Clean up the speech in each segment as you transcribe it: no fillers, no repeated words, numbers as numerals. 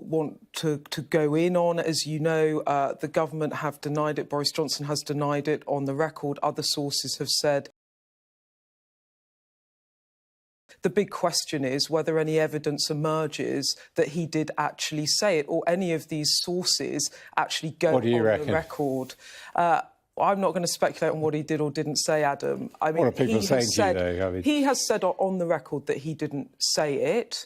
want to go in on. As you know, the government have denied it. Boris Johnson has denied it on the record. Other sources have said. The big question is whether any evidence emerges that he did actually say it, or any of these sources actually go on the record. I'm not going to speculate on what he did or didn't say, Adam. I mean, what are people saying to you, though? I mean... He has said on the record that he didn't say it.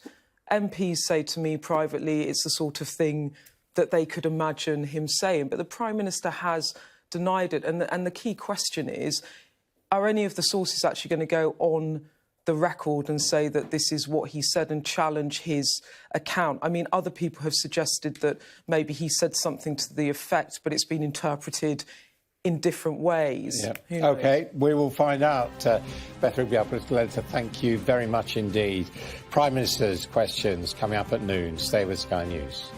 MPs say to me privately it's the sort of thing that they could imagine him saying. But the Prime Minister has denied it. And the key question is, are any of the sources actually going to go on the record and say that this is what he said and challenge his account? I mean, other people have suggested that maybe he said something to the effect, but it's been interpreted in different ways. Yeah. OK, we will find out. Beth Rigby, our political editor, thank you very much indeed. Prime Minister's questions coming up at noon. Stay with Sky News.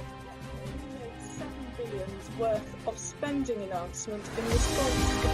£7 billion worth of spending announcement in response to...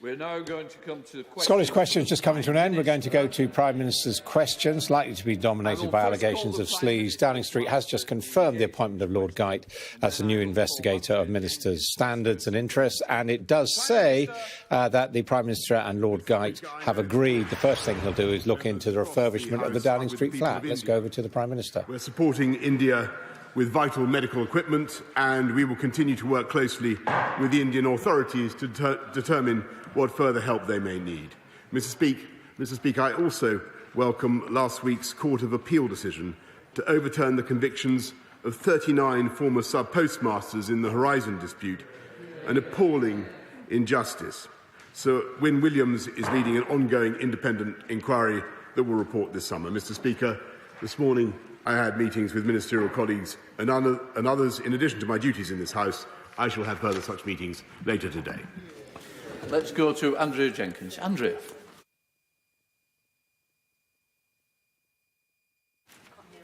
We're now going to come to questions. Scottish questions just coming to an end. We're going to go to Prime Minister's questions, likely to be dominated by allegations of sleaze. Downing Street has just confirmed the appointment of Lord Geidt as the new investigator of ministers' standards and interests, and it does say that the Prime Minister and Lord Geidt have agreed the first thing he'll do is look into the refurbishment of the Downing Street flat. Let's go over to the Prime Minister. We're supporting India with vital medical equipment, and we will continue to work closely with the Indian authorities to determine what further help they may need. Mr. Speaker, I also welcome last week's Court of Appeal decision to overturn the convictions of 39 former sub-postmasters in the Horizon dispute, an appalling injustice. Sir Wyn Williams is leading an ongoing independent inquiry that will report this summer. Mr. Speaker, this morning I had meetings with ministerial colleagues and others. In addition to my duties in this House, I shall have further such meetings later today. Let's go to Andrea Jenkins. Andrea.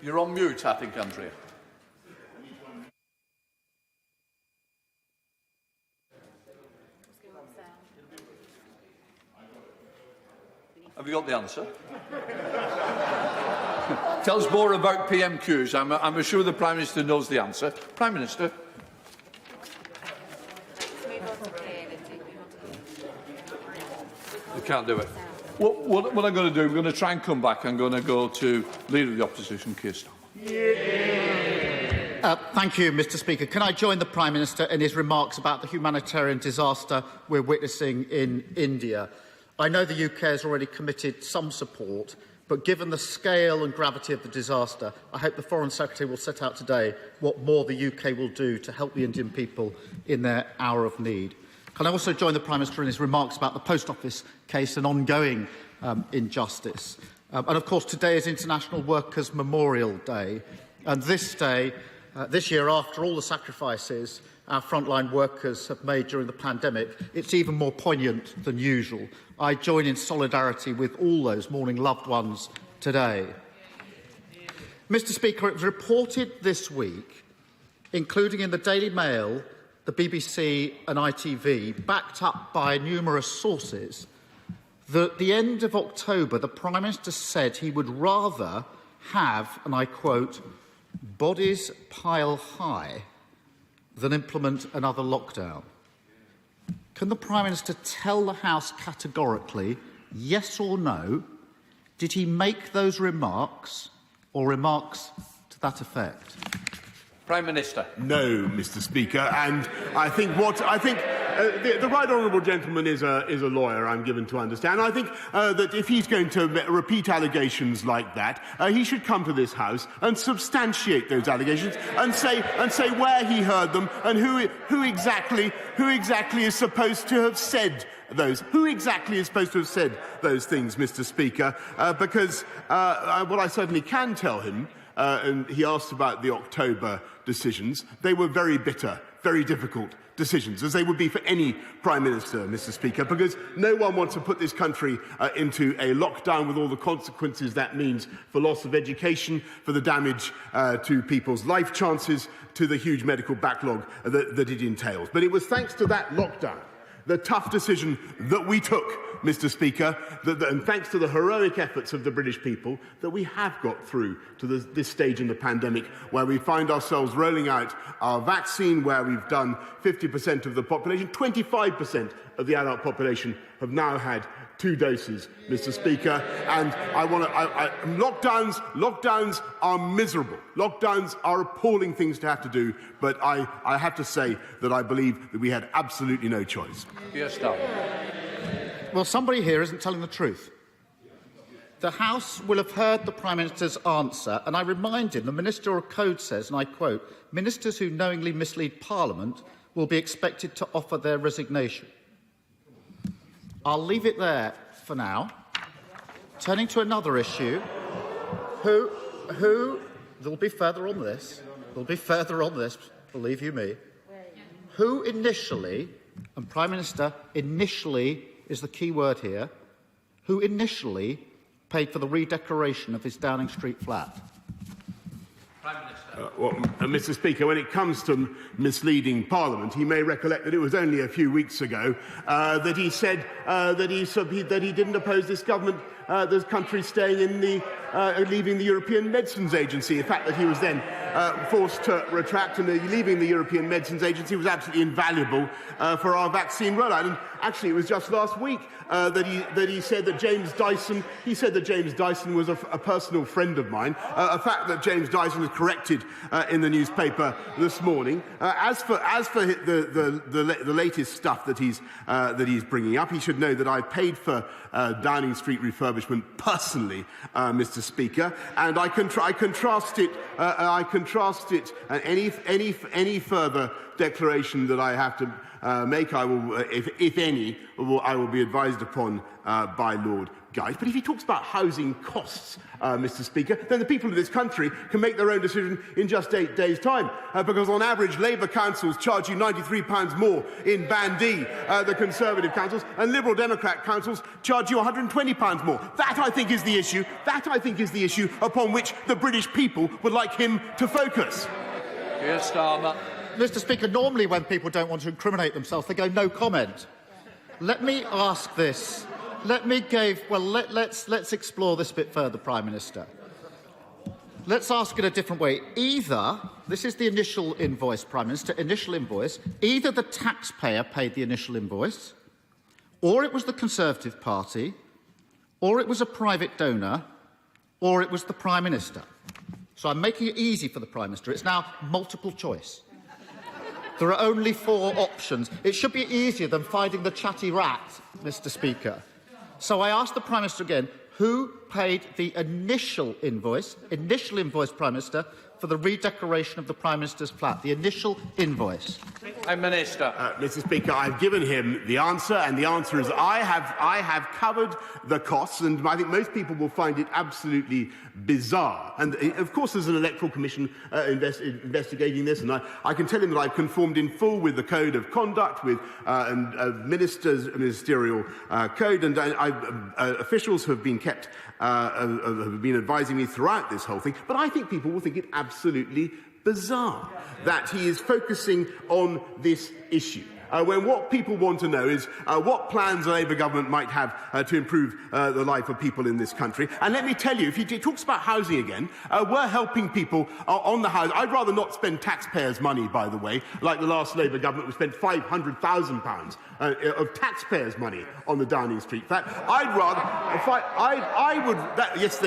You're on mute, I think, Andrea. Have you got the answer? Tell us more about PMQs. I'm sure the Prime Minister knows the answer. Prime Minister. You can't do it. What I'm going to do, I'm going to try and come back. I'm going to go to Leader of the Opposition, Keir Starmer. Thank you, Mr. Speaker. Can I join the Prime Minister in his remarks about the humanitarian disaster we're witnessing in India? I know the UK has already committed some support, but given the scale and gravity of the disaster, I hope the Foreign Secretary will set out today what more the UK will do to help the Indian people in their hour of need. Can I also join the Prime Minister in his remarks about the Post Office case and ongoing injustice? And of course, today is International Workers' Memorial Day, and this day, this year, after all the sacrifices our frontline workers have made during the pandemic, it's even more poignant than usual. I join in solidarity with all those mourning loved ones today. Mr. Speaker, it was reported this week, including in the Daily Mail, the BBC and ITV, backed up by numerous sources, that at the end of October, the Prime Minister said he would rather have, and I quote, bodies pile high than implement another lockdown. Can the Prime Minister tell the House categorically, yes or no, did he make those remarks or remarks to that effect? Prime Minister. No, Mr. Speaker, and I think the right honourable gentleman is a lawyer, I'm given to understand. I think that if he's going to repeat allegations like that, he should come to this House and substantiate those allegations and say where he heard them and who exactly is supposed to have said those. Who exactly is supposed to have said those things, Mr. Speaker? Because what I certainly can tell him, and he asked about the October decisions, they were very bitter, very difficult decisions, as they would be for any Prime Minister, Mr. Speaker, because no one wants to put this country into a lockdown with all the consequences that means for loss of education, for the damage to people's life chances, to the huge medical backlog that it entails. But it was thanks to that lockdown, the tough decision that we took, Mr. Speaker, and thanks to the heroic efforts of the British people, that we have got through to this stage in the pandemic where we find ourselves rolling out our vaccine, where we've done 50% of the population, 25% of the adult population have now had 2 doses, Mr. Speaker, and lockdowns are miserable. Lockdowns are appalling things to have to do, but I have to say that I believe that we had absolutely no choice. Yes, Starmer. Well, somebody here isn't telling the truth. The House will have heard the Prime Minister's answer, and I remind him the Ministerial Code says, and I quote, "Ministers who knowingly mislead Parliament will be expected to offer their resignation." I'll leave it there for now. Turning to another issue, there'll be further on this, believe you me, who initially, and Prime Minister, initially is the key word here, who initially paid for the redecoration of his Downing Street flat? Mr. Speaker, when it comes to misleading Parliament, he may recollect that it was only a few weeks ago that he said that he didn't oppose this government, this country staying in leaving the European Medicines Agency. The fact that he was then forced to retract and leaving the European Medicines Agency was absolutely invaluable for our vaccine rollout. And actually, it was just last week that he said that James Dyson. He said that James Dyson was a personal friend of mine. A fact that James Dyson was corrected in the newspaper this morning. As for the latest stuff that he's bringing up, he should know that I paid for Downing Street refurbishment personally, Mr. Speaker, and I contrast it. Any further declaration that I have to make, I will, if any, I will be advised upon by Lord Guide. But if he talks about housing costs, Mr. Speaker, then the people of this country can make their own decision in just 8 days' time, because on average Labour councils charge you £93 more in Band D, the Conservative councils, and Liberal Democrat councils charge you £120 more. That, I think, is the issue. That, I think, is the issue upon which the British people would like him to focus. Keir Starmer. Mr. Speaker, normally when people don't want to incriminate themselves, they go no comment. Let me ask this. Let's explore this a bit further, Prime Minister. Let's ask it a different way. Either, this is the initial invoice, Prime Minister, initial invoice, either the taxpayer paid the initial invoice, or it was the Conservative Party, or it was a private donor, or it was the Prime Minister. So I'm making it easy for the Prime Minister. It's now multiple choice. There are only 4 options. It should be easier than finding the chatty rat, Mr. Speaker. So I ask the Prime Minister again, who paid the initial invoice, Prime Minister, for the redecoration of the Prime Minister's flat, the initial invoice? Prime Minister. Mr. Speaker, I've given him the answer, and the answer is I have covered the costs, and I think most people will find it absolutely bizarre. And of course, there's an Electoral Commission investigating this, and I can tell him that I've conformed in full with the Code of Conduct, with ministerial code, and officials have been kept. Have been advising me throughout this whole thing, but I think people will think it absolutely bizarre that he is focusing on this issue. When what people want to know is what plans the Labour government might have to improve the life of people in this country. And let me tell you, if he talks about housing again, we're helping people on the house. I'd rather not spend taxpayers' money, by the way, like the last Labour government, who spent £500,000 of taxpayers' money on the Downing Street flat. I'd rather, yes,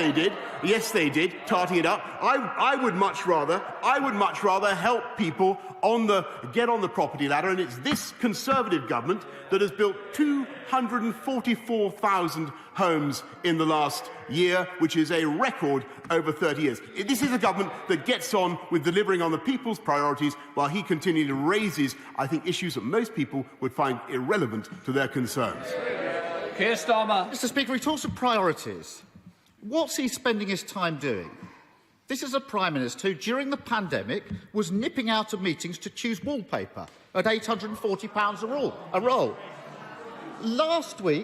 they did, tarting it up. I would much rather help people get on the property ladder, and it's this Conservative government that has built 244,000 homes in the last year, which is a record over 30 years. This is a government that gets on with delivering on the people's priorities, while he continually raises, I think, issues that most people would find irrelevant to their concerns. Keir Starmer. Mr. Speaker, he talks of priorities. What's he spending his time doing? This is a Prime Minister who, during the pandemic, was nipping out of meetings to choose wallpaper at £840 a roll.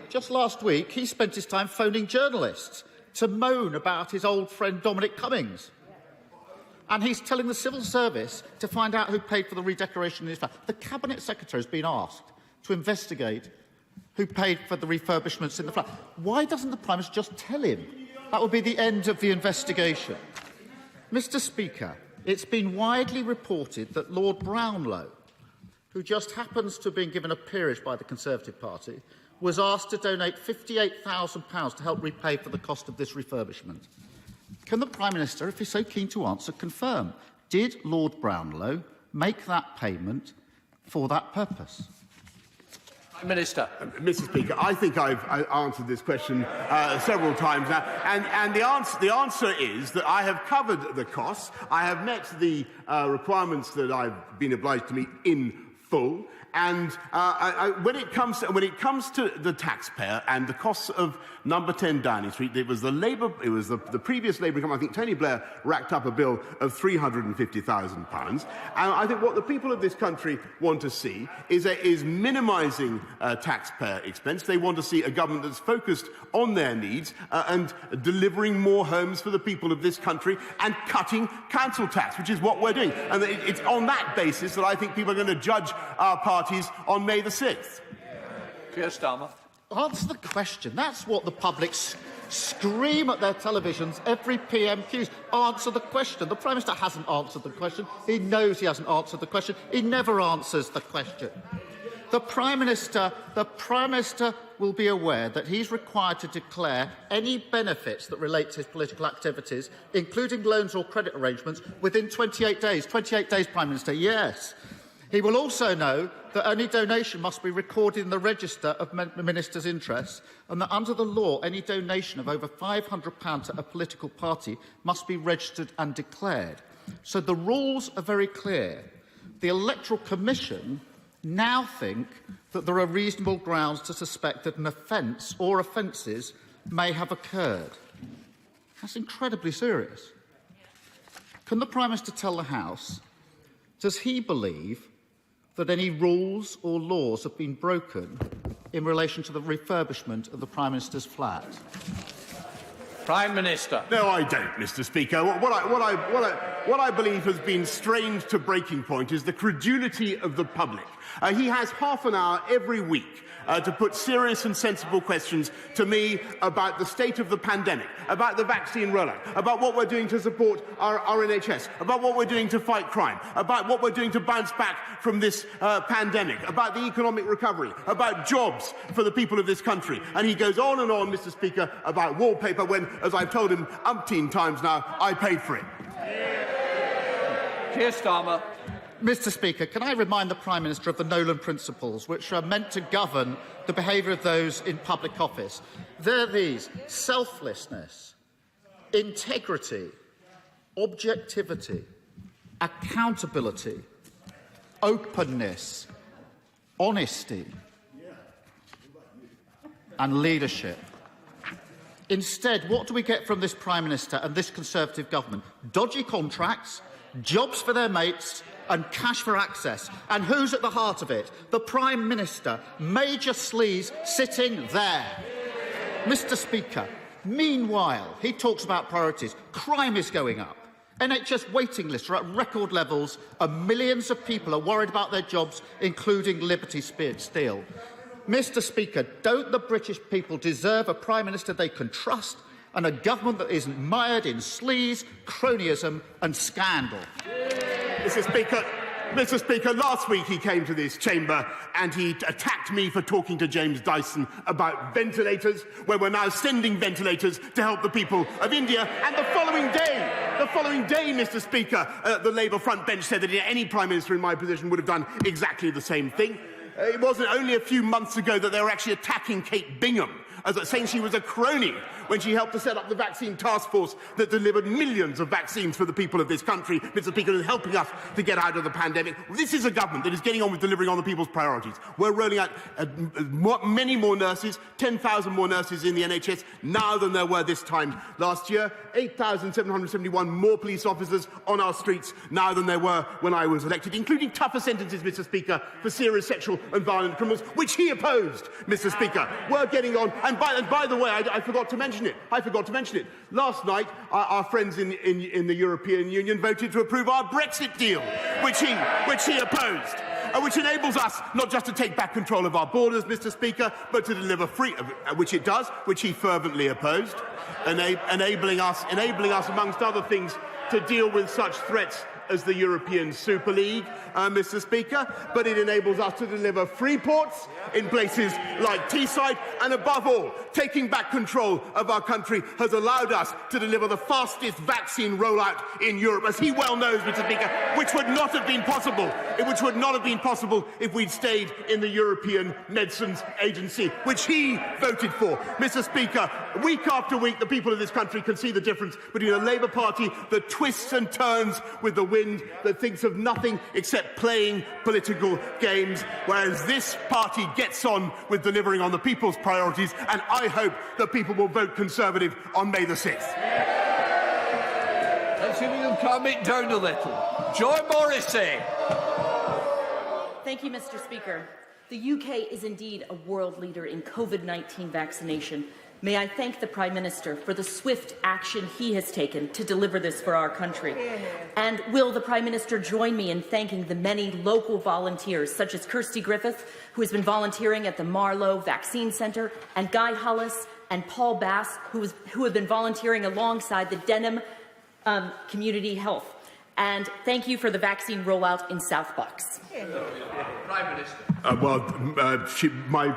Just last week, he spent his time phoning journalists to moan about his old friend Dominic Cummings. And he's telling the civil service to find out who paid for the redecoration in his flat. The Cabinet Secretary has been asked to investigate who paid for the refurbishments in the flat. Why doesn't the Prime Minister just tell him? That would be the end of the investigation. Mr. Speaker, it's been widely reported that Lord Brownlow, who just happens to have been given a peerage by the Conservative Party, was asked to donate £58,000 to help repay for the cost of this refurbishment. Can the Prime Minister, if he's so keen to answer, confirm, did Lord Brownlow make that payment for that purpose? Minister. Mr. Speaker, I think I've answered this question several times now, and the answer is that I have covered the costs. I have met the requirements that I've been obliged to meet in full. And when it comes to the taxpayer and the costs of Number 10 Downing Street, it was the previous Labour government. I think Tony Blair racked up a bill of £350,000. And I think what the people of this country want to see is minimising taxpayer expense. They want to see a government that's focused on their needs and delivering more homes for the people of this country and cutting council tax, which is what we're doing. And it's on that basis that I think people are going to judge our parties on May the 6th. Keir Starmer. Answer the question. That's what the public scream at their televisions every PMQs. Answer the question. The Prime Minister hasn't answered the question. He knows he hasn't answered the question. He never answers the question. The Prime Minister will be aware that he's required to declare any benefits that relate to his political activities, including loans or credit arrangements, within 28 days. 28 days, Prime Minister, yes. He will also know that any donation must be recorded in the register of ministers' interests, and that under the law, any donation of over £500 to a political party must be registered and declared. So the rules are very clear. The Electoral Commission now think that there are reasonable grounds to suspect that an offence or offences may have occurred. That's incredibly serious. Can the Prime Minister tell the House, does he believe that any rules or laws have been broken in relation to the refurbishment of the Prime Minister's flat? Prime Minister. No, I don't, Mr. Speaker. What I believe has been strained to breaking point is the credulity of the public. He has half an hour every week to put serious and sensible questions to me about the state of the pandemic, about the vaccine rollout, about what we're doing to support our NHS, about what we're doing to fight crime, about what we're doing to bounce back from this pandemic, about the economic recovery, about jobs for the people of this country. And he goes on, Mr. Speaker, about wallpaper when, as I've told him umpteen times now, I paid for it. Keir Starmer. Mr. Speaker, can I remind the Prime Minister of the Nolan Principles, which are meant to govern the behaviour of those in public office? They're these: selflessness, integrity, objectivity, accountability, openness, honesty, and leadership. Instead, what do we get from this Prime Minister and this Conservative government? Dodgy contracts, jobs for their mates, and cash for access. And who's at the heart of it? The Prime Minister, Major Sleaze, sitting there. Mr. Speaker, meanwhile, he talks about priorities. Crime is going up. NHS waiting lists are at record levels, and millions of people are worried about their jobs, including Liberty Steel. Mr. Speaker, don't the British people deserve a Prime Minister they can trust and a government that isn't mired in sleaze, cronyism and scandal? Mr. Speaker, last week he came to this chamber and he attacked me for talking to James Dyson about ventilators, where we're now sending ventilators to help the people of India. And the following day, Mr. Speaker, the Labour front bench said that any Prime Minister in my position would have done exactly the same thing. It wasn't only a few months ago that they were actually attacking Kate Bingham, saying she was a crony when she helped to set up the vaccine task force that delivered millions of vaccines for the people of this country, Mr. Speaker, and helping us to get out of the pandemic. This is a government that is getting on with delivering on the people's priorities. We're rolling out many more nurses, 10,000 more nurses in the NHS now than there were this time last year, 8,771 more police officers on our streets now than there were when I was elected, including tougher sentences, Mr. Speaker, for serious sexual and violent criminals, which he opposed, Mr. Speaker. We're getting on. And by the way, I forgot to mention it. Last night, our friends in the European Union voted to approve our Brexit deal, which he opposed, which enables us not just to take back control of our borders, Mr. Speaker, but to deliver free, which it does, which he fervently opposed, enabling us, amongst other things, to deal with such threats as the European Super League, Mr. Speaker, but it enables us to deliver free ports in places like Teesside, and above all, taking back control of our country has allowed us to deliver the fastest vaccine rollout in Europe, as he well knows, Mr. Speaker, which would not have been possible if we'd stayed in the European Medicines Agency, which he voted for. Mr. Speaker, week after week, the people of this country can see the difference between a Labour Party that twists and turns with the wind that thinks of nothing except playing political games, whereas this party gets on with delivering on the people's priorities, and I hope that people will vote Conservative on May the 6th. Let's see if we can calm it down a little. Joy Morrissey. Thank you, Mr. Speaker. The UK is indeed a world leader in COVID-19 vaccination. May I thank the Prime Minister for the swift action he has taken to deliver this for our country. And will the Prime Minister join me in thanking the many local volunteers, such as Kirsty Griffith, who has been volunteering at the Marlow Vaccine Centre, and Guy Hullis and Paul Bass, who have been volunteering alongside the Denham Community Health. And thank you for the vaccine rollout in South Bucks. Prime Minister. My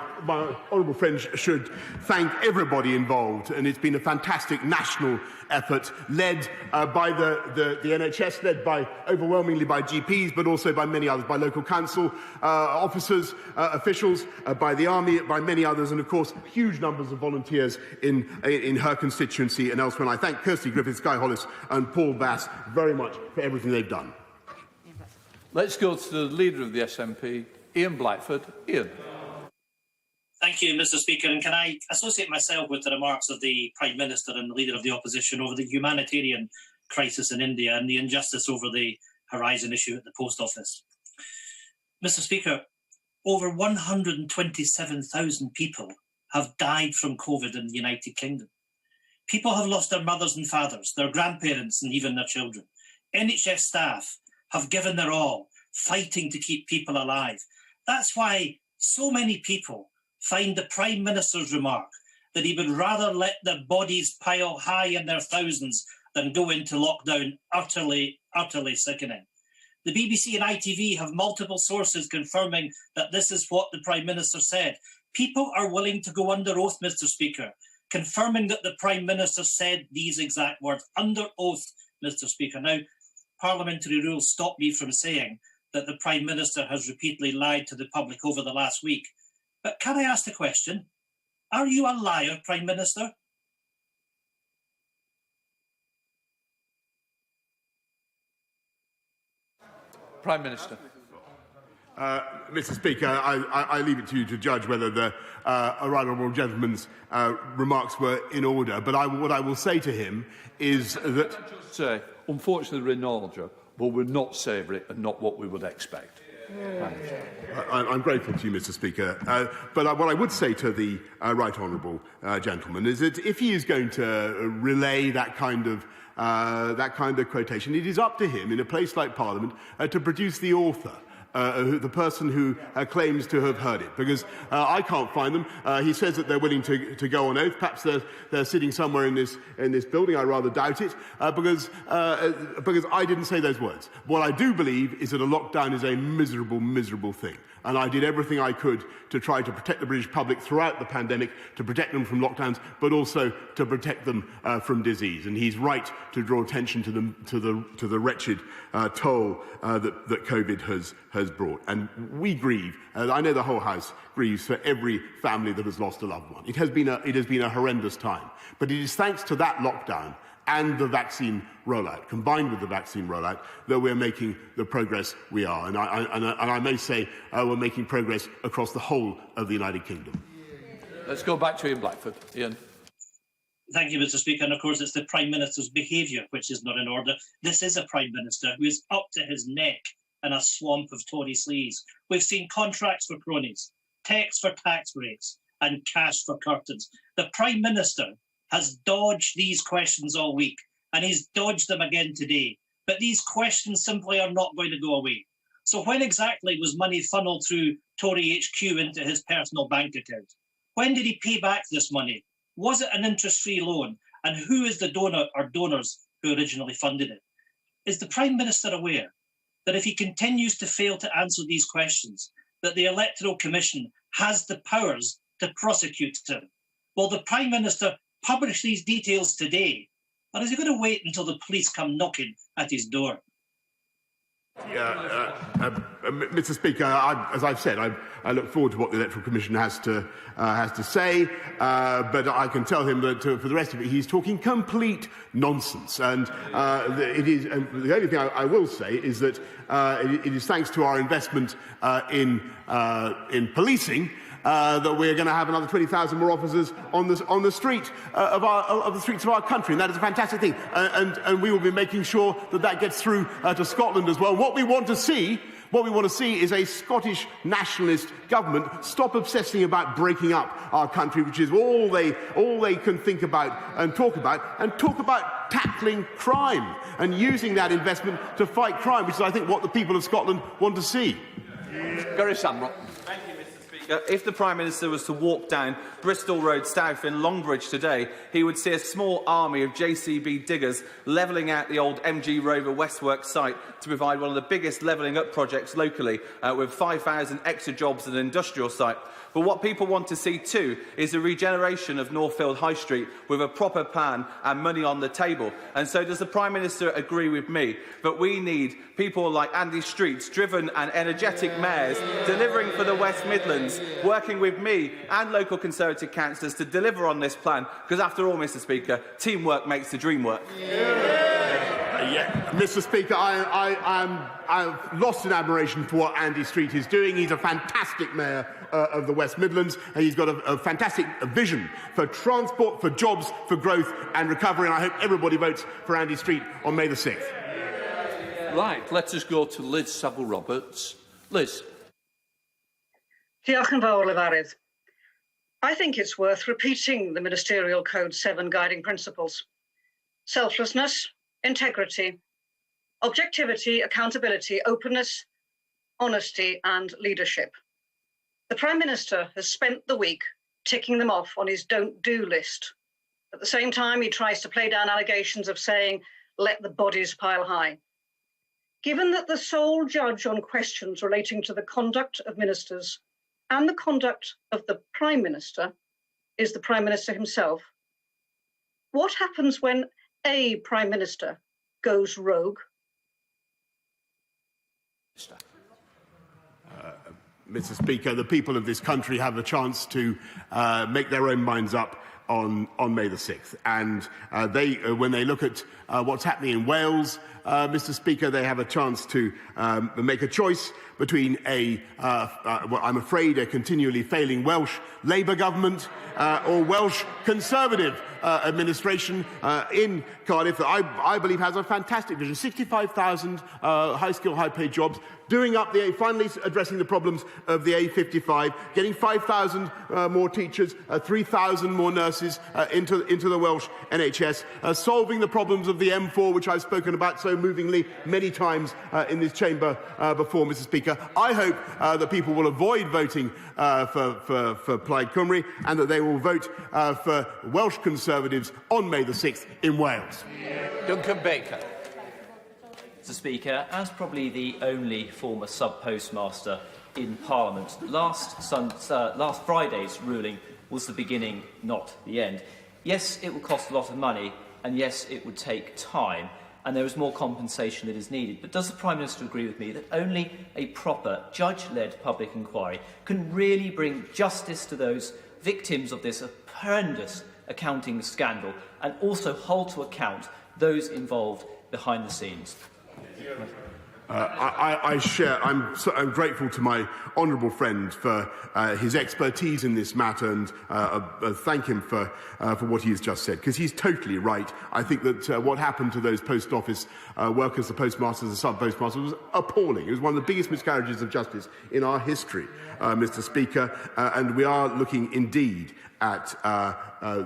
honourable friend should thank everybody involved, and it's been a fantastic national effort led by the NHS, led by overwhelmingly by GPs, but also by many others, by local council officers, officials, by the army, by many others, and of course huge numbers of volunteers in her constituency and elsewhere. And I thank Kirsty Griffiths, Guy Hollis and Paul Bass very much for everything they've done. Let's go to the Leader of the SNP, Ian Blackford. Ian. Thank you, Mr. Speaker. And can I associate myself with the remarks of the Prime Minister and the Leader of the Opposition over the humanitarian crisis in India and the injustice over the Horizon issue at the Post Office. Mr. Speaker, over 127,000 people have died from COVID in the United Kingdom. People have lost their mothers and fathers, their grandparents and even their children. NHS staff have given their all, fighting to keep people alive. That's why so many people find the Prime Minister's remark that he would rather let their bodies pile high in their thousands than go into lockdown utterly sickening. The BBC and ITV have multiple sources confirming that this is what the Prime Minister said. People are willing to go under oath, Mr. Speaker, confirming that the Prime Minister said these exact words, under oath, Mr. Speaker. Now, parliamentary rules stop me from saying that the Prime Minister has repeatedly lied to the public over the last week. But can I ask the question, are you a liar, Prime Minister? Prime Minister. Mr. Speaker, I leave it to you to judge whether the right honourable gentleman's remarks were in order. But what I will say to him is that... Say, unfortunately, we're in order, but we're not savoury and not what we would expect. I'm grateful to you, Mr. Speaker. But what I would say to the right honourable gentleman is that if he is going to relay that kind of quotation, it is up to him in a place like Parliament to produce the author. The person who claims to have heard it, because I can't find them. He says that they're willing to go on oath. Perhaps they're sitting somewhere in this building. I rather doubt it, because I didn't say those words. What I do believe is that a lockdown is a miserable, miserable thing. And I did everything I could to try to protect the British public throughout the pandemic, to protect them from lockdowns, but also to protect them from disease. And he's right to draw attention to the wretched toll that COVID has brought. And we grieve. I know the whole House grieves for every family that has lost a loved one. It has been a horrendous time. But it is thanks to that lockdown and the vaccine rollout, combined with the vaccine rollout, that we're making the progress we are. And I may say we're making progress across the whole of the United Kingdom. Let's go back to Ian Blackford. Ian. Thank you, Mr. Speaker. And of course, it's the Prime Minister's behaviour which is not in order. This is a Prime Minister who is up to his neck in a swamp of Tory sleaze. We've seen contracts for cronies, texts for tax breaks, and cash for curtains. The Prime Minister has dodged these questions all week, and he's dodged them again today. But these questions simply are not going to go away. So when exactly was money funneled through Tory HQ into his personal bank account? When did he pay back this money? Was it an interest-free loan? And who is the donor or donors who originally funded it? Is the Prime Minister aware that if he continues to fail to answer these questions, that the Electoral Commission has the powers to prosecute him? Will the Prime Minister publish these details today, or is he going to wait until the police come knocking at his door? Mr. Speaker, as I've said, I look forward to what the Electoral Commission has to say, but I can tell him that for the rest of it, he's talking complete nonsense. And the only thing I will say is that it is thanks to our investment in policing that we're going to have another 20,000 more officers on the street of the streets of our country, and that is a fantastic thing. And we will be making sure that gets through to Scotland as well. What we want to see is a Scottish nationalist government stop obsessing about breaking up our country, which is all they can think about and talk about tackling crime and using that investment to fight crime, which is, I think, what the people of Scotland want to see. Gary Shamrock. If the Prime Minister was to walk down Bristol Road South in Longbridge today, he would see a small army of JCB diggers levelling out the old MG Rover Westworks site to provide one of the biggest levelling up projects locally, with 5,000 extra jobs at an industrial site. But what people want to see too is a regeneration of Northfield High Street with a proper plan and money on the table. And so does the Prime Minister agree with me that we need people like Andy Street's driven and energetic mayors delivering for the West Midlands, working with me and local Conservative councillors to deliver on this plan? Because after all, Mr. Speaker, teamwork makes the dream work. Mr. Speaker, I'm lost in admiration for what Andy Street is doing. He's a fantastic mayor of the West Midlands, and he's got a fantastic vision for transport, for jobs, for growth and recovery, and I hope everybody votes for Andy Street on May the 6th. Right, let us go to Liz Saville-Roberts. Liz. Diolch yn fawr, Lefarydd. I think it's worth repeating the Ministerial Code's 7 guiding principles: selflessness, integrity, objectivity, accountability, openness, honesty and leadership. The Prime Minister has spent the week ticking them off on his don't-do list. At the same time, he tries to play down allegations of saying, let the bodies pile high. Given that the sole judge on questions relating to the conduct of ministers and the conduct of the Prime Minister is the Prime Minister himself, what happens when a Prime Minister goes rogue? Mr. Speaker, the people of this country have a chance to make their own minds up on May the 6th. And when they look at what's happening in Wales, Mr. Speaker, they have a chance to make a choice between what I'm afraid a continually failing Welsh Labour government or Welsh Conservative administration in Cardiff that I believe has a fantastic vision. 65,000 high-skilled, high-paid jobs, finally addressing the problems of the A55, getting 5,000 more teachers, 3,000 more nurses into the Welsh NHS, solving the problems of the M4, which I've spoken about so movingly many times in this chamber before, Mr. Speaker. I hope that people will avoid voting for Plaid Cymru and that they will vote for Welsh Conservatives on May the 6th in Wales. Duncan Baker. Mr. Speaker, as probably the only former sub-postmaster in Parliament, last Friday's ruling was the beginning, not the end. Yes, it will cost a lot of money, and yes, it would take time, and there is more compensation that is needed. But does the Prime Minister agree with me that only a proper, judge-led public inquiry can really bring justice to those victims of this horrendous accounting scandal, and also hold to account those involved behind the scenes? I'm grateful to my honourable friend for his expertise in this matter, and thank him for what he has just said, because he's totally right. I think that what happened to those post office workers, the postmasters, the sub-postmasters, was appalling. It was one of the biggest miscarriages of justice in our history, Mr. Speaker, and we are looking indeed at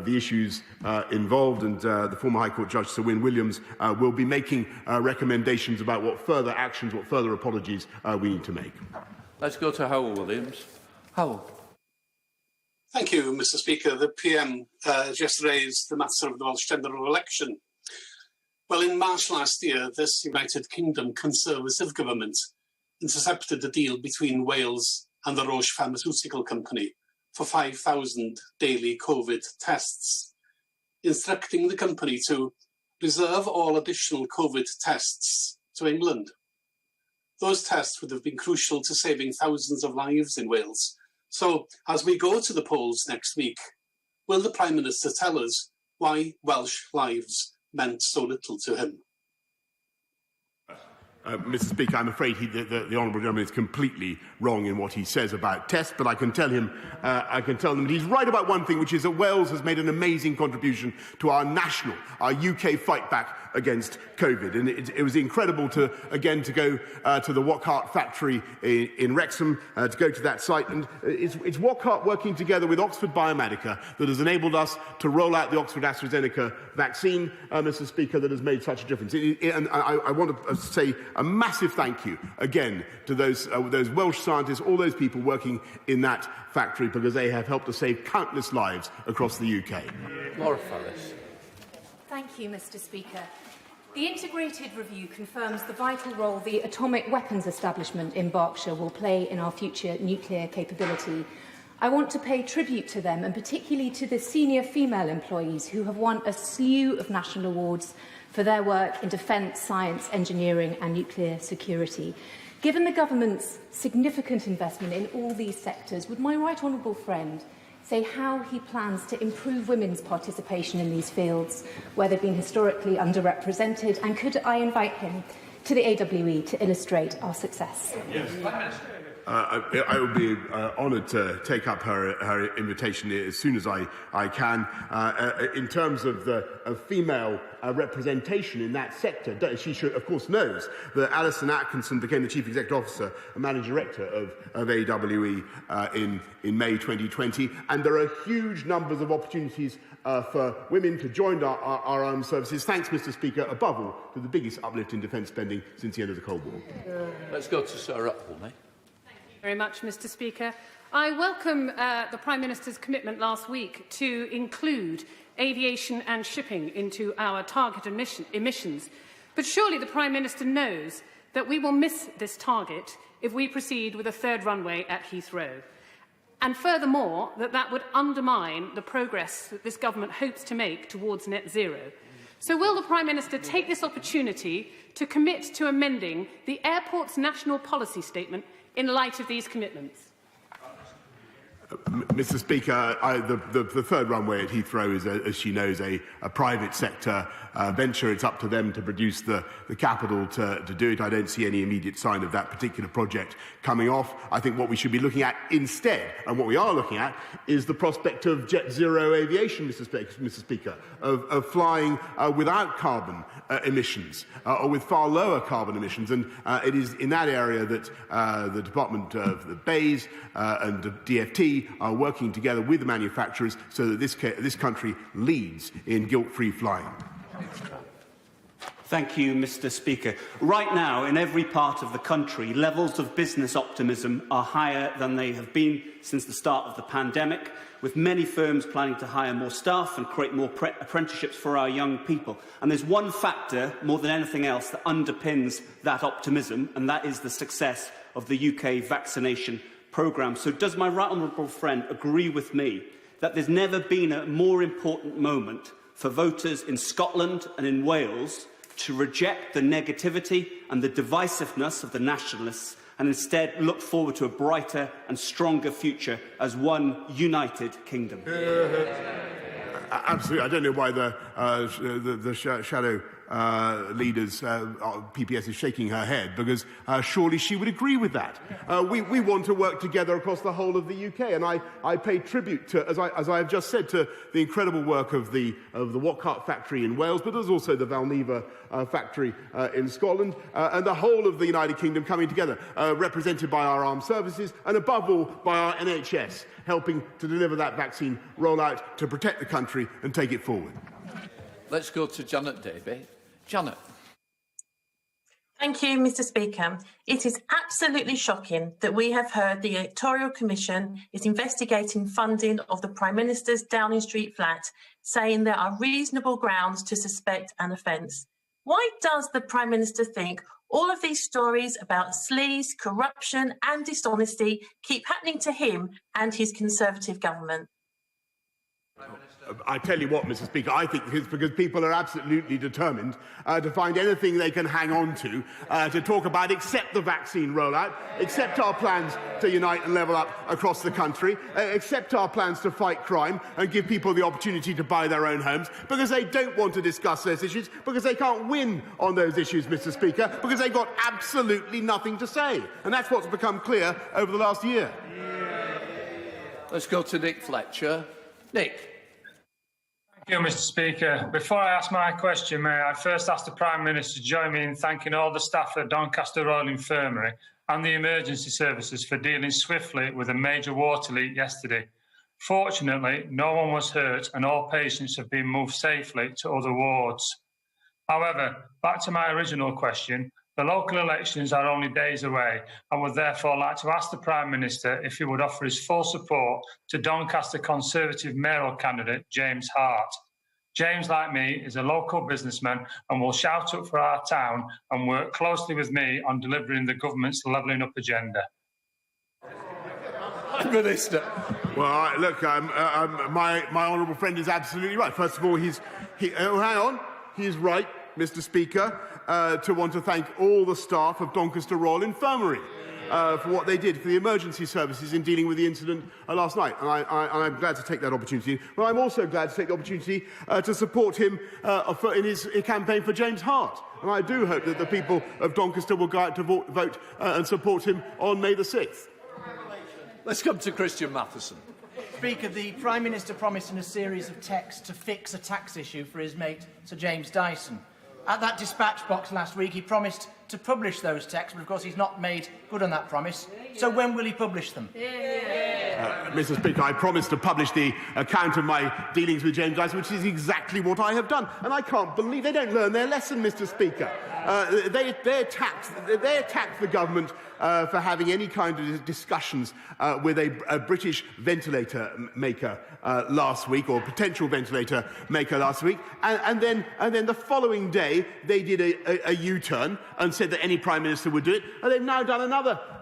the issues involved, and the former High Court Judge Sir Wyn Williams will be making recommendations about what further actions, what further apologies we need to make. Let's go to Howell Williams. Howell. Thank you, Mr. Speaker. The PM just raised the matter of the Welsh general election. Well, in March last year, this United Kingdom Conservative government intercepted a deal between Wales and the Roche Pharmaceutical Company for 5,000 daily COVID tests, instructing the company to reserve all additional COVID tests to England. Those tests would have been crucial to saving thousands of lives in Wales. So, as we go to the polls next week, will the Prime Minister tell us why Welsh lives meant so little to him? Mr. Speaker, I'm afraid the honourable gentleman is completely wrong in what he says about tests, but I can tell him that he's right about one thing, which is that Wales has made an amazing contribution to our UK fight back against COVID. And it was incredible to go to the Wockhardt factory in Wrexham, to go to that site. And it's Wockhardt working together with Oxford Biomedica that has enabled us to roll out the Oxford AstraZeneca vaccine, Mr. Speaker, that has made such a difference. And I want to say a massive thank you again to those Welsh scientists, all those people working in that factory, because they have helped to save countless lives across the UK. Laura Phillips. Thank you, Mr. Speaker. The integrated review confirms the vital role the atomic weapons establishment in Berkshire will play in our future nuclear capability. I want to pay tribute to them, and particularly to the senior female employees who have won a slew of national awards for their work in defence, science, engineering and nuclear security. Given the government's significant investment in all these sectors, would my right honourable friend say how he plans to improve women's participation in these fields, where they've been historically underrepresented, and could I invite him to the AWE to illustrate our success? Yes. I will be honoured to take up her invitation as soon as I can. In terms of the female representation in that sector, she should, of course, knows that Alison Atkinson became the Chief Executive Officer and Managing Director of AWE in May 2020, and there are huge numbers of opportunities for women to join our armed services, thanks, Mr. Speaker, above all, to the biggest uplift in defence spending since the end of the Cold War. Let's go to Sir Keir. Very much, Mr. Speaker. I welcome the Prime Minister's commitment last week to include aviation and shipping into our target emissions. But surely the Prime Minister knows that we will miss this target if we proceed with a third runway at Heathrow. And furthermore, that would undermine the progress that this government hopes to make towards net zero. So will the Prime Minister take this opportunity to commit to amending the airport's national policy statement in light of these commitments? Mr. Speaker, the third runway at Heathrow is, as she knows, a private sector venture. It's up to them to produce the capital to do it. I don't see any immediate sign of that particular project coming off. I think what we should be looking at instead, and what we are looking at, is the prospect of jet zero aviation, Mr. Speaker, of flying without carbon emissions, or with far lower carbon emissions. And it is in that area that the Department of the BEIS and DFT are working together with the manufacturers so that this country leads in guilt-free flying. Thank you, Mr. Speaker. Right now, in every part of the country, levels of business optimism are higher than they have been since the start of the pandemic, with many firms planning to hire more staff and create more apprenticeships for our young people. And there's one factor, more than anything else, that underpins that optimism, and that is the success of the UK vaccination programme. So does my right honourable friend agree with me that there's never been a more important moment for voters in Scotland and in Wales to reject the negativity and the divisiveness of the nationalists and instead look forward to a brighter and stronger future as one united kingdom? Absolutely. I don't know why the shadow leaders, PPS, is shaking her head, because surely she would agree with that. We want to work together across the whole of the UK, and I pay tribute to, as I have just said, to the incredible work of the Wockhardt factory in Wales, but there's also the Valneva factory in Scotland, and the whole of the United Kingdom coming together, represented by our armed services, and above all by our NHS, helping to deliver that vaccine rollout to protect the country and take it forward. Let's go to Janet Davey. Janet. Thank you, Mr. Speaker. It is absolutely shocking that we have heard the Electoral Commission is investigating funding of the Prime Minister's Downing Street flat, saying there are reasonable grounds to suspect an offence. Why does the Prime Minister think all of these stories about sleaze, corruption and dishonesty keep happening to him and his Conservative government? I tell you what, Mr. Speaker, I think it's because people are absolutely determined to find anything they can hang on to talk about, except the vaccine rollout, except our plans to unite and level up across the country, except our plans to fight crime and give people the opportunity to buy their own homes, because they don't want to discuss those issues, because they can't win on those issues, Mr. Speaker, because they've got absolutely nothing to say. And that's what's become clear over the last year. Let's go to Nick Fletcher. Nick. Thank you, Mr. Speaker. Before I ask my question, may I first ask the Prime Minister to join me in thanking all the staff at Doncaster Royal Infirmary and the emergency services for dealing swiftly with a major water leak yesterday. Fortunately, no one was hurt and all patients have been moved safely to other wards. However, back to my original question, the local elections are only days away. I would therefore like to ask the Prime Minister if he would offer his full support to Doncaster Conservative mayoral candidate James Hart. James, like me, is a local businessman and will shout up for our town and work closely with me on delivering the government's levelling up agenda. Minister. Well, look, my honourable friend is absolutely right. First of all, hang on, he's right, Mr. Speaker, to want to thank all the staff of Doncaster Royal Infirmary for what they did for the emergency services in dealing with the incident last night. And I'm glad to take that opportunity. But I'm also glad to take the opportunity to support him in his campaign for James Hart. And I do hope that the people of Doncaster will go out to vote and support him on May the 6th. Let's come to Christian Matheson. Speaker, the Prime Minister promised in a series of texts to fix a tax issue for his mate, Sir James Dyson. At that dispatch box last week, he promised to publish those texts, but of course he's not made good on that promise. So when will he publish them? Mr. Speaker, I promised to publish the account of my dealings with James Dyson, which is exactly what I have done. And I can't believe they don't learn their lesson, Mr. Speaker. They attacked the government for having any kind of discussions with a British ventilator maker last week, or potential ventilator maker last week, and then the following day they did a U-turn and said that any Prime Minister would do it, and they've now done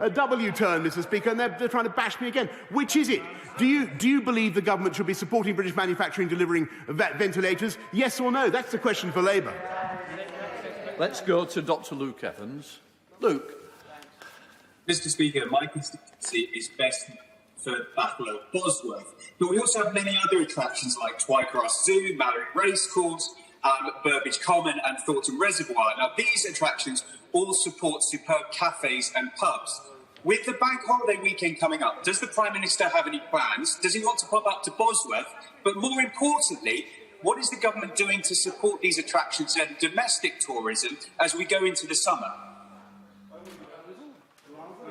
a double U-turn, Mr. Speaker, and they're trying to bash me again. Which is it? Do you believe the government should be supporting British manufacturing delivering ventilators? Yes or no? That's the question for Labour. Let's go to Dr. Luke Evans. Luke. Mr. Speaker, my constituency is best for Battle of Bosworth, but we also have many other attractions like Twycross Zoo, Mallory Racecourse, Burbage Common and Thornton Reservoir. Now, these attractions all support superb cafes and pubs. With the bank holiday weekend coming up, does the Prime Minister have any plans? Does he want to pop up to Bosworth? But more importantly, what is the government doing to support these attractions and domestic tourism as we go into the summer?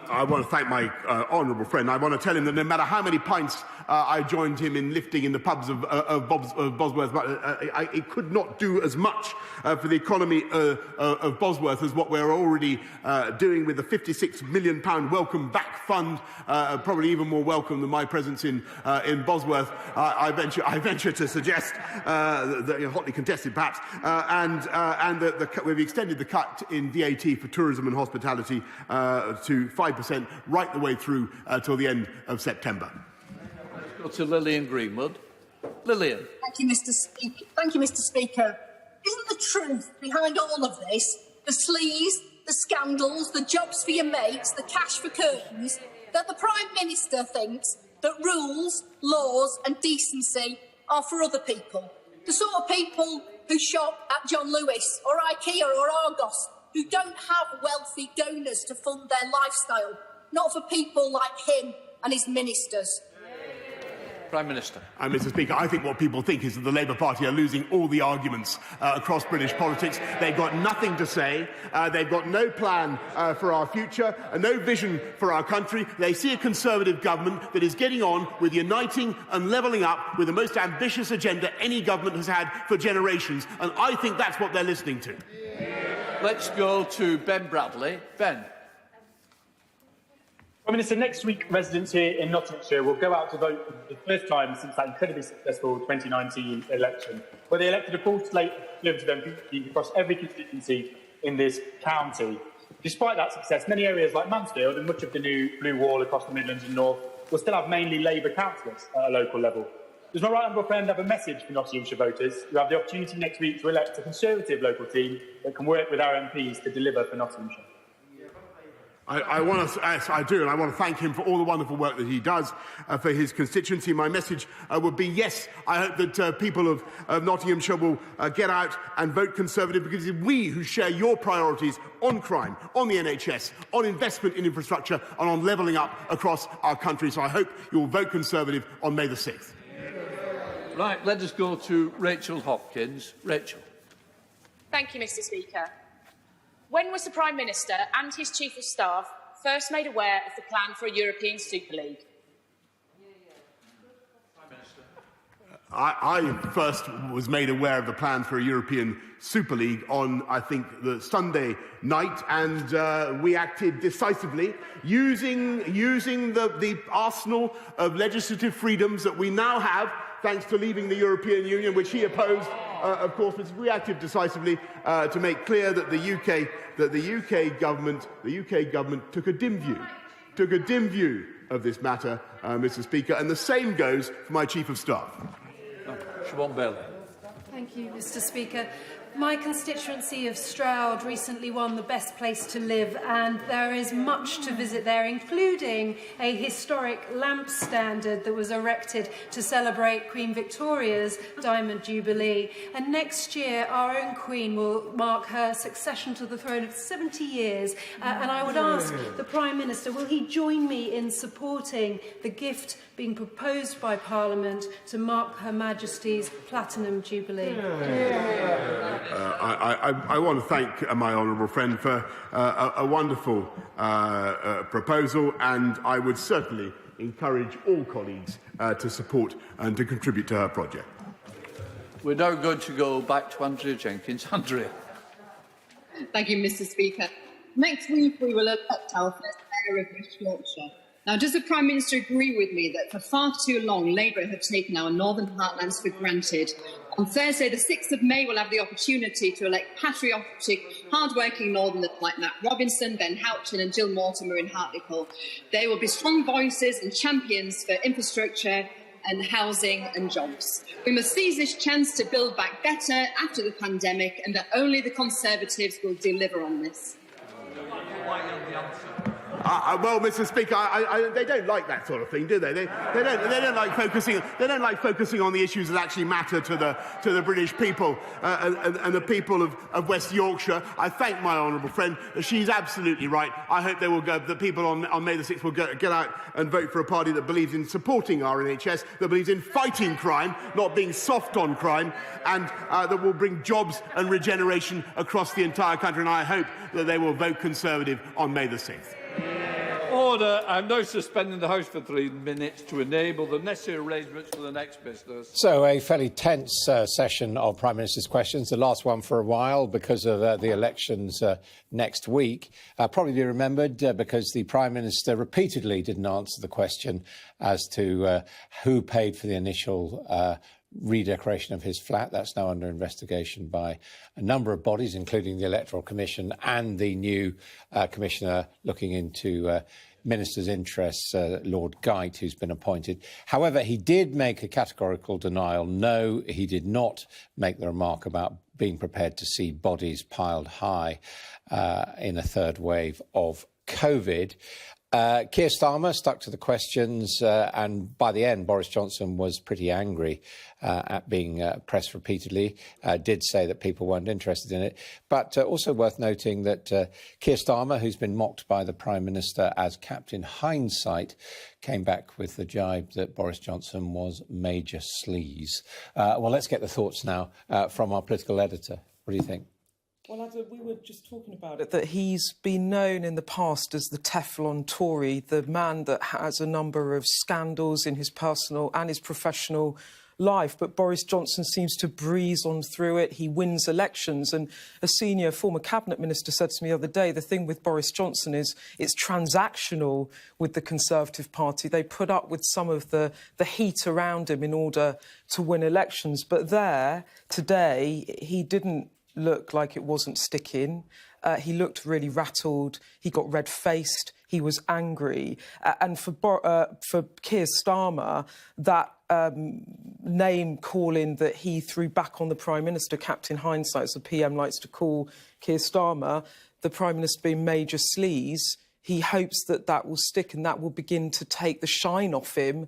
I want to thank my honourable friend. I want to tell him that no matter how many pints I joined him in lifting in the pubs of Bosworth, it could not do as much for the economy of Bosworth as what we're already doing with the £56 million welcome back fund, probably even more welcome than my presence in Bosworth. I venture to suggest, that, hotly contested perhaps, and that we've extended the cut in VAT for tourism and hospitality to 5% right the way through till the end of September. Go to Lillian Greenwood. Lillian. Thank you, Mr. Speaker. Isn't the truth behind all of this the sleaze, the scandals, the jobs for your mates, the cash for curtains, that the Prime Minister thinks that rules, laws and decency are for other people? The sort of people who shop at John Lewis or IKEA or Argos, who don't have wealthy donors to fund their lifestyle, not for people like him and his ministers. Prime Minister. Mr. Speaker, I think what people think is that the Labour Party are losing all the arguments across British politics. They've got nothing to say. They've got no plan for our future and no vision for our country. They see a Conservative government that is getting on with uniting and levelling up with the most ambitious agenda any government has had for generations. And I think that's what they're listening to. Let's go to Ben Bradley. Ben. Prime Minister, next week residents here in Nottinghamshire will go out to vote for the first time since that incredibly successful 2019 election, where they elected a full slate of Conservative MPs across every constituency in this county. Despite that success, many areas like Mansfield and much of the new Blue Wall across the Midlands and North will still have mainly Labour councillors at a local level. Does my right honourable friend have a message for Nottinghamshire voters who have the opportunity next week to elect a Conservative local team that can work with our MPs to deliver for Nottinghamshire? Yes, I do, and I want to thank him for all the wonderful work that he does for his constituency. My message would be, yes, I hope that people of Nottinghamshire will get out and vote Conservative, because it's we who share your priorities on crime, on the NHS, on investment in infrastructure and on levelling up across our country. So I hope you will vote Conservative on May the 6th. Right, let us go to Rachel Hopkins. Rachel. Thank you, Mr. Speaker. When was the Prime Minister and his Chief of Staff first made aware of the plan for a European Super League? I first was made aware of the plan for a European Super League on, I think, the Sunday night, and we acted decisively, using the arsenal of legislative freedoms that we now have, thanks to leaving the European Union, which he opposed. Of course, we acted decisively to make clear that the UK government took a dim view of this matter, Mr. Speaker, and the same goes for my Chief of Staff. Siobhan Bailey. Thank you, Mr. Speaker. My constituency of Stroud recently won the Best Place to Live, and there is much to visit there, including a historic lamp standard that was erected to celebrate Queen Victoria's Diamond Jubilee. And next year, our own Queen will mark her succession to the throne of 70 years. And I would ask the Prime Minister, will he join me in supporting the gift being proposed by Parliament to mark Her Majesty's Platinum Jubilee? I want to thank my honourable friend for a wonderful proposal, and I would certainly encourage all colleagues to support and to contribute to her project. We're now going to go back to Andrea Jenkins. Andrea. Thank you, Mr. Speaker. Next week we will elect our first mayor of West Yorkshire. Now, does the Prime Minister agree with me that for far too long Labour have taken our northern heartlands for granted? On Thursday, the 6th of May, we'll have the opportunity to elect patriotic, hard-working northerners like Matt Robinson, Ben Houchin and Jill Mortimer in Hartlepool. They will be strong voices and champions for infrastructure and housing and jobs. We must seize this chance to build back better after the pandemic, and that only the Conservatives will deliver on this. Well, Mr. Speaker, they don't like that sort of thing, do they? They don't like focusing. They don't like focusing on the issues that actually matter to the British people and the people of West Yorkshire. I thank my honourable friend. She's absolutely right. I hope they will go. The people on May the 6th will get out and vote for a party that believes in supporting our NHS, that believes in fighting crime, not being soft on crime, and that will bring jobs and regeneration across the entire country. And I hope that they will vote Conservative on May the 6th. Order. I'm now suspending the House for 3 minutes to enable the necessary arrangements for the next business. So a fairly tense session of Prime Minister's questions, the last one for a while because of the elections next week. Probably remembered because the Prime Minister repeatedly didn't answer the question as to who paid for the initial redecoration of his flat. That's now under investigation by a number of bodies, including the Electoral Commission and the new Commissioner looking into Ministers' interests, Lord Geit, who's been appointed. However, he did make a categorical denial. No, he did not make the remark about being prepared to see bodies piled high in a third wave of COVID. Keir Starmer stuck to the questions, and by the end, Boris Johnson was pretty angry at being pressed repeatedly, did say that people weren't interested in it. But also worth noting that Keir Starmer, who's been mocked by the Prime Minister as Captain Hindsight, came back with the jibe that Boris Johnson was Major Sleaze. Well, let's get the thoughts now from our political editor. What do you think? Well, we were just talking about it, that he's been known in the past as the Teflon Tory, the man that has a number of scandals in his personal and his professional life. But Boris Johnson seems to breeze on through it. He wins elections. And a senior former cabinet minister said to me the other day, the thing with Boris Johnson is it's transactional with the Conservative Party. They put up with some of the heat around him in order to win elections. But there, today, he didn't look like it wasn't sticking. He looked really rattled. He got red-faced. he was angry. And for Keir Starmer, that name calling that he threw back on the Prime Minister, Captain Hindsight, as the PM likes to call Keir Starmer, the Prime Minister being Major Sleaze, he hopes that that will stick and that will begin to take the shine off him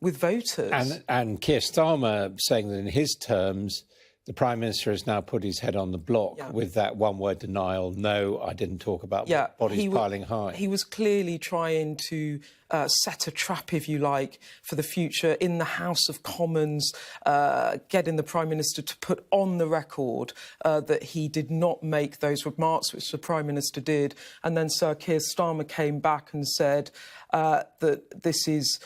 with voters. And Keir Starmer saying that in his terms, the Prime Minister has now put his head on the block with that one-word denial. No, I didn't talk about bodies piling high. He was clearly trying to set a trap, if you like, for the future in the House of Commons, getting the Prime Minister to put on the record that he did not make those remarks, which the Prime Minister did. And then Sir Keir Starmer came back and said that this is...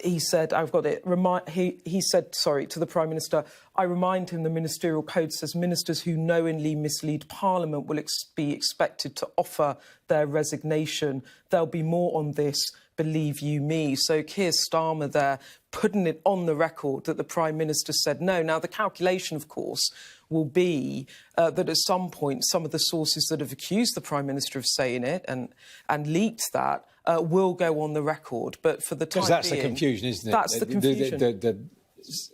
he said, I've got it, he said, sorry, to the Prime Minister, I remind him the Ministerial Code says ministers who knowingly mislead Parliament will be expected to offer their resignation. There'll be more on this, believe you me. So Keir Starmer there, putting it on the record that the Prime Minister said no. Now, the calculation, of course, will be that at some point, some of the sources that have accused the Prime Minister of saying it and leaked that will go on the record. But for the time being... Because that's the confusion, isn't it? That's the confusion.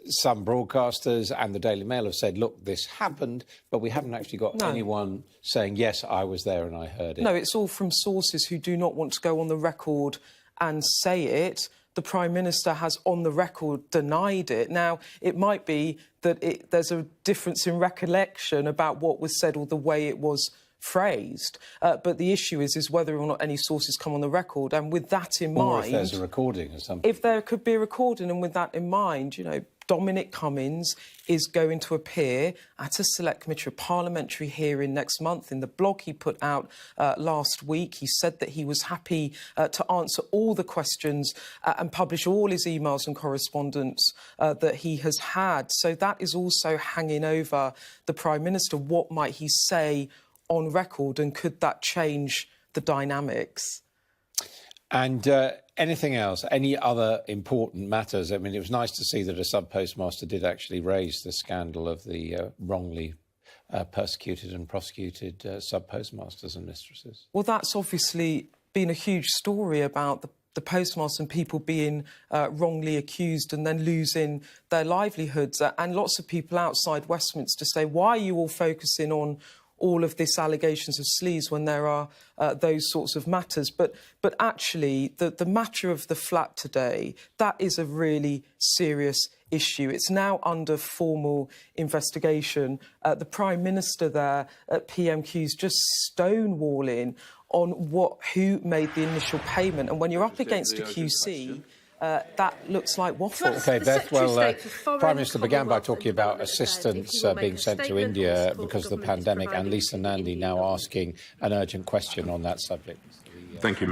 Some broadcasters and the Daily Mail have said, look, this happened, but we haven't actually got anyone saying, yes, I was there and I heard it. No, it's all from sources who do not want to go on the record and say it. The Prime Minister has on the record denied it. Now, it might be that there's a difference in recollection about what was said or the way it was phrased. But the issue is whether or not any sources come on the record. And with that in mind... Or if there's a recording or something. If there could be a recording, and with that in mind, you know, Dominic Cummings is going to appear at a Select Committee parliamentary hearing next month. In the blog he put out last week, he said that he was happy to answer all the questions and publish all his emails and correspondence that he has had. So that is also hanging over the Prime Minister. What might he say on record, and could that change the dynamics? And anything else? Any other important matters? I mean, it was nice to see that a sub-postmaster did actually raise the scandal of the wrongly persecuted and prosecuted sub-postmasters and mistresses. Well, that's obviously been a huge story about the postmaster and people being wrongly accused and then losing their livelihoods. And lots of people outside Westminster say, why are you all focusing on all of this allegations of sleaze when there are those sorts of matters? But actually, the matter of the flat today, that is a really serious issue. It's now under formal investigation. The Prime Minister there at PMQs just stonewalling on who made the initial payment. And when you're up against a QC... that looks like waffle. OK, Beth, well, Prime Minister began by talking about assistance being sent to India because of the pandemic, and Lisa Nandy now asking an urgent question on that subject. Thank you.